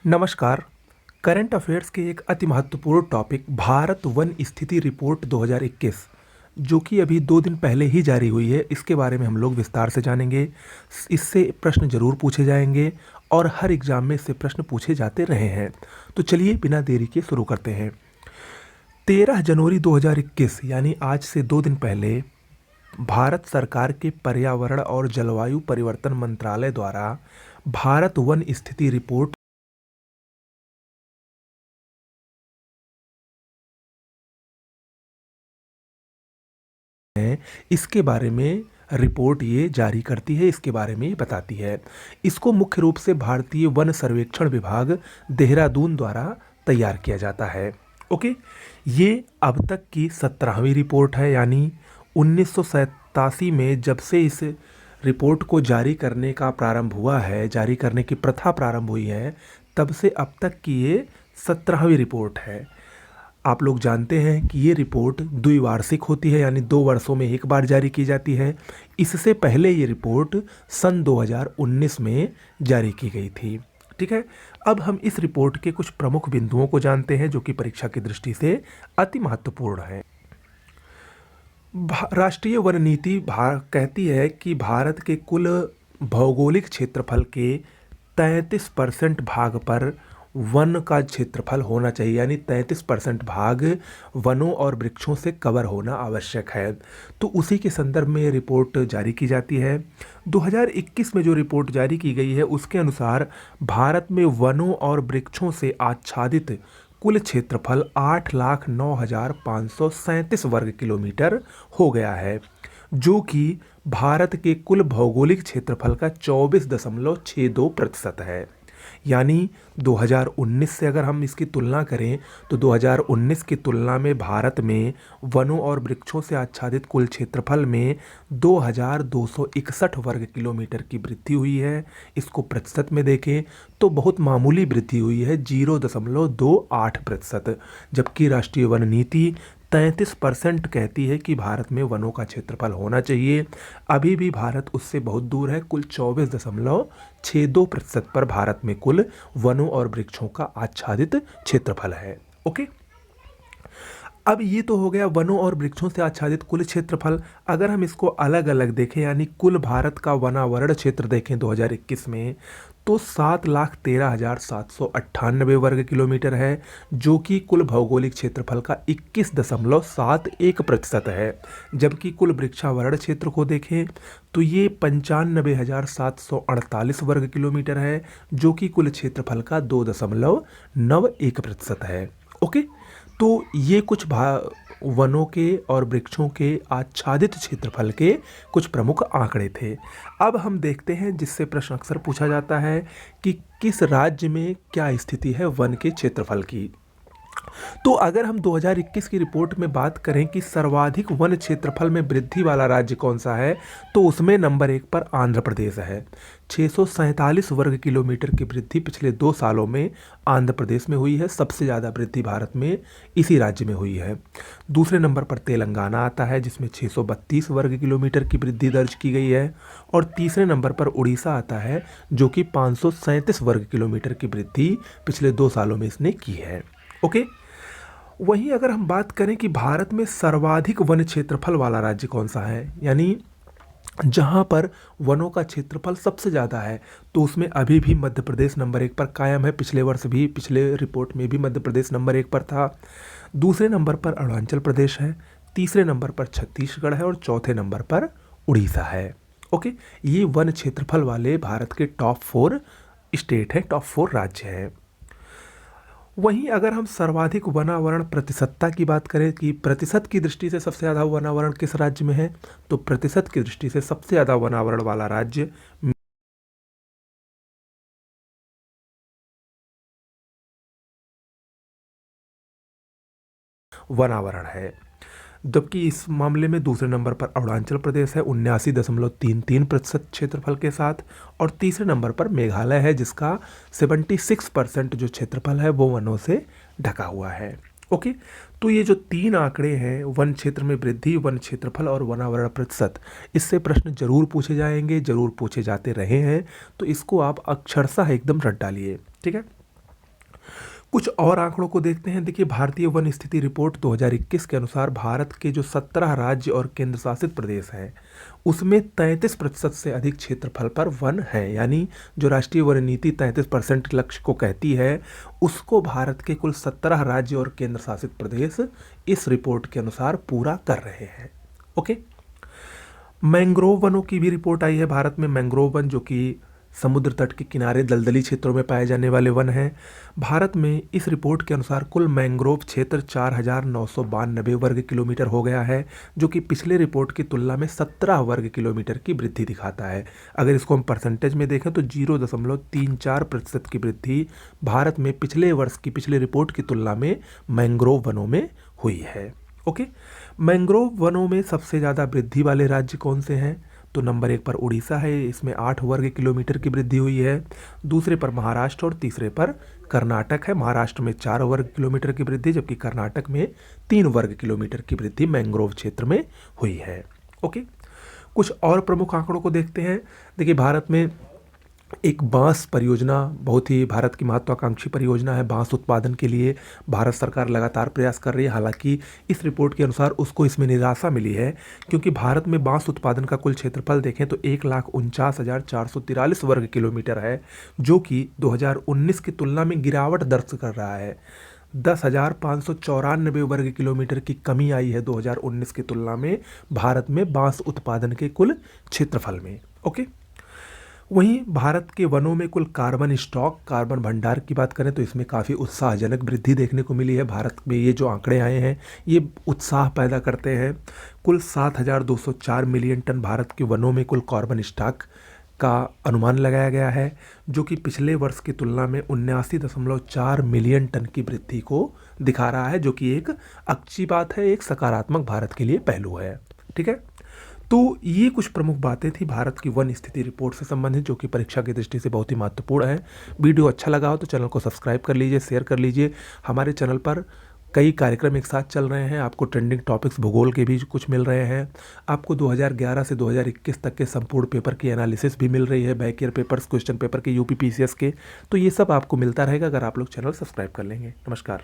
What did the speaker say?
नमस्कार। Current affairs के एक अति महत्वपूर्ण टॉपिक भारत वन स्थिति रिपोर्ट 2021 जो कि अभी 2 दिन पहले ही जारी हुई है, इसके बारे में हम लोग विस्तार से जानेंगे। इससे प्रश्न जरूर पूछे जाएंगे और हर एग्जाम में इससे प्रश्न पूछे जाते रहे हैं। तो चलिए बिना देरी के शुरू करते हैं। 13 जनवरी 2021 यानी आज से 2 दिन पहले भारत सरकार के पर्यावरण और जलवायु परिवर्तन मंत्रालय द्वारा भारत वन स्थिति रिपोर्ट है, इसके बारे में रिपोर्ट ये जारी करती है, इसके बारे में ये बताती है। इसको मुख्य रूप से भारतीय वन सर्वेक्षण विभाग देहरादून द्वारा तैयार किया जाता है। ओके, ये अब तक की 17वीं रिपोर्ट है, यानी 1987 में जब से इस रिपोर्ट को जारी करने का प्रारंभ हुआ है, जारी करने की प्रथा प्रारंभ हुई है, तब से अब तक की ये 17वीं रिपोर्ट है। आप लोग जानते हैं कि ये रिपोर्ट द्विवार्षिक होती है, यानी 2 वर्षों में एक बार जारी की जाती है। इससे पहले ये रिपोर्ट सन 2019 में जारी की गई थी। ठीक है, अब हम इस रिपोर्ट के कुछ प्रमुख बिंदुओं को जानते हैं जो कि परीक्षा की दृष्टि से अति महत्वपूर्ण है। राष्ट्रीय वन नीति कहती है कि भारत के कुल भौगोलिक क्षेत्रफल के 33% भाग पर वन का क्षेत्रफल होना चाहिए, यानी 33% भाग वनों और वृक्षों से कवर होना आवश्यक है। तो उसी के संदर्भ में ये रिपोर्ट जारी की जाती है। 2021 में जो रिपोर्ट जारी की गई है उसके अनुसार भारत में वनों और वृक्षों से आच्छादित कुल क्षेत्रफल 8,09,537 वर्ग किलोमीटर हो गया है, जो कि भारत के कुल भौगोलिक क्षेत्रफल का 24.62% है। यानी 2019 से अगर हम इसकी तुलना करें तो 2019 की तुलना में भारत में वनों और वृक्षों से आच्छादित कुल क्षेत्रफल में 2,261 वर्ग किलोमीटर की वृद्धि हुई है। इसको प्रतिशत में देखें तो बहुत मामूली वृद्धि हुई है, 0.28%, जबकि राष्ट्रीय वन नीति 33% कहती है कि भारत में वनों का क्षेत्रफल होना चाहिए। अभी भी भारत उससे बहुत दूर है, कुल 24.62% पर भारत में कुल वनों और वृक्षों का आच्छादित क्षेत्रफल है। ओके, अब ये तो हो गया वनों और वृक्षों से आच्छादित कुल क्षेत्रफल। अगर हम इसको अलग अलग देखें, यानी कुल भारत का वनावरण क्षेत्र देखें 2021 में, तो 7,13,798 वर्ग किलोमीटर है, जो कि कुल भौगोलिक क्षेत्रफल का 21.71% है। जबकि कुल वृक्षावरण क्षेत्र को देखें तो ये 95,748 वर्ग किलोमीटर है, जो कि कुल क्षेत्रफल का 2.91% है। ओके, तो ये कुछ वनों के और वृक्षों के आच्छादित क्षेत्रफल के कुछ प्रमुख आंकड़े थे। अब हम देखते हैं, जिससे प्रश्न अक्सर पूछा जाता है कि किस राज्य में क्या स्थिति है वन के क्षेत्रफल की। तो अगर हम 2021 की रिपोर्ट में बात करें कि सर्वाधिक वन क्षेत्रफल में वृद्धि वाला राज्य कौन सा है, तो उसमें नंबर 1 पर आंध्र प्रदेश है। 647 वर्ग किलोमीटर की वृद्धि पिछले 2 सालों में आंध्र प्रदेश में हुई है। सबसे ज़्यादा वृद्धि भारत में इसी राज्य में हुई है। दूसरे नंबर पर तेलंगाना आता है, जिसमें 632 वर्ग किलोमीटर की वृद्धि दर्ज की गई है। और तीसरे नंबर पर उड़ीसा आता है, जो कि 537 वर्ग किलोमीटर की वृद्धि पिछले 2 सालों में इसने की है। ओके, वहीं अगर हम बात करें कि भारत में सर्वाधिक वन क्षेत्रफल वाला राज्य कौन सा है, यानी जहां पर वनों का क्षेत्रफल सबसे ज़्यादा है, तो उसमें अभी भी मध्य प्रदेश नंबर 1 पर कायम है। पिछले वर्ष भी, पिछले रिपोर्ट में भी मध्य प्रदेश नंबर 1 पर था। दूसरे नंबर पर अरुणाचल प्रदेश है, तीसरे नंबर पर छत्तीसगढ़ है और चौथे नंबर पर उड़ीसा है। ओके, ये वन क्षेत्रफल वाले भारत के टॉप 4 स्टेट हैं, टॉप 4 राज्य हैं। वहीं अगर हम सर्वाधिक वनावरण प्रतिशतता की बात करें कि प्रतिशत की दृष्टि से सबसे ज़्यादा वनावरण किस राज्य में है, तो प्रतिशत की दृष्टि से सबसे ज़्यादा वनावरण वाला राज्य वनावरण है। जबकि इस मामले में दूसरे नंबर पर अरुणाचल प्रदेश है 79.33% क्षेत्रफल के साथ, और तीसरे नंबर पर मेघालय है, जिसका 76% जो क्षेत्रफल है वो वनों से ढका हुआ है। ओके, तो ये जो 3 आंकड़े हैं, वन क्षेत्र में वृद्धि, वन क्षेत्रफल और वनावरण प्रतिशत, इससे प्रश्न जरूर पूछे जाएंगे, जरूर पूछे जाते रहे हैं। तो इसको आप अक्षरशः एकदम रट डालिए। ठीक है, कुछ और आंकड़ों को देखते हैं। देखिए, भारतीय वन स्थिति रिपोर्ट 2021 के अनुसार भारत के जो 17 राज्य और केंद्र शासित प्रदेश हैं उसमें 33% से अधिक क्षेत्रफल पर वन है। यानी जो राष्ट्रीय वन नीति 33% लक्ष्य को कहती है, उसको भारत के कुल 17 राज्य और केंद्र शासित प्रदेश इस रिपोर्ट के अनुसार पूरा कर रहे हैं। ओके। मैंग्रोव वनों की भी रिपोर्ट आई है। भारत में मैंग्रोव वन, जो कि समुद्र तट के किनारे दलदली क्षेत्रों में पाए जाने वाले वन हैं, भारत में इस रिपोर्ट के अनुसार कुल मैंग्रोव क्षेत्र 4,992 वर्ग किलोमीटर हो गया है, जो कि पिछले रिपोर्ट की तुलना में 17 वर्ग किलोमीटर की वृद्धि दिखाता है। अगर इसको हम परसेंटेज में देखें तो 0.34% की वृद्धि भारत में पिछले वर्ष की पिछले रिपोर्ट की तुलना में मैंग्रोव वनों में हुई है। ओके। मैंग्रोव वनों में सबसे ज़्यादा वृद्धि वाले राज्य कौन से हैं? तो नंबर 1 पर उड़ीसा है, इसमें 8 वर्ग किलोमीटर की वृद्धि हुई है। दूसरे पर महाराष्ट्र और तीसरे पर कर्नाटक है। महाराष्ट्र में 4 वर्ग किलोमीटर की वृद्धि, जबकि कर्नाटक में 3 वर्ग किलोमीटर की वृद्धि मैंग्रोव क्षेत्र में हुई है। ओके। कुछ और प्रमुख आंकड़ों को देखते हैं। देखिए, भारत में एक बांस परियोजना बहुत ही भारत की महत्वाकांक्षी परियोजना है। बांस उत्पादन के लिए भारत सरकार लगातार प्रयास कर रही है। हालांकि इस रिपोर्ट के अनुसार उसको इसमें निराशा मिली है, क्योंकि भारत में बांस उत्पादन का कुल क्षेत्रफल देखें तो 1,49,443 वर्ग किलोमीटर है, जो कि 2019 की तुलना में गिरावट दर्ज कर रहा है। 10,594 वर्ग किलोमीटर की कमी आई है 2019 की तुलना में भारत में बांस उत्पादन के कुल क्षेत्रफल में। ओके। वहीं भारत के वनों में कुल कार्बन स्टॉक, कार्बन भंडार की बात करें तो इसमें काफ़ी उत्साहजनक वृद्धि देखने को मिली है। भारत में ये जो आंकड़े आए हैं ये उत्साह पैदा करते हैं। कुल 7,204 मिलियन टन भारत के वनों में कुल कार्बन स्टॉक का अनुमान लगाया गया है, जो कि पिछले वर्ष की तुलना में 79.4 मिलियन टन की वृद्धि को दिखा रहा है, जो कि एक अच्छी बात है, एक सकारात्मक भारत के लिए पहलू है। ठीक है। तो ये कुछ प्रमुख बातें थी भारत की वन स्थिति रिपोर्ट से संबंधित, जो कि परीक्षा की दृष्टि से बहुत ही महत्वपूर्ण है। वीडियो अच्छा लगा हो तो चैनल को सब्सक्राइब कर लीजिए, शेयर कर लीजिए। हमारे चैनल पर कई कार्यक्रम एक साथ चल रहे हैं। आपको ट्रेंडिंग टॉपिक्स भूगोल के भी कुछ मिल रहे हैं। आपको 2011 से 2021 तक के संपूर्ण पेपर की एनालिसिस भी मिल रही है, back year papers, question paper के, यूपी पीसीएस के। तो ये सब आपको मिलता रहेगा अगर आप लोग चैनल सब्सक्राइब कर लेंगे। नमस्कार।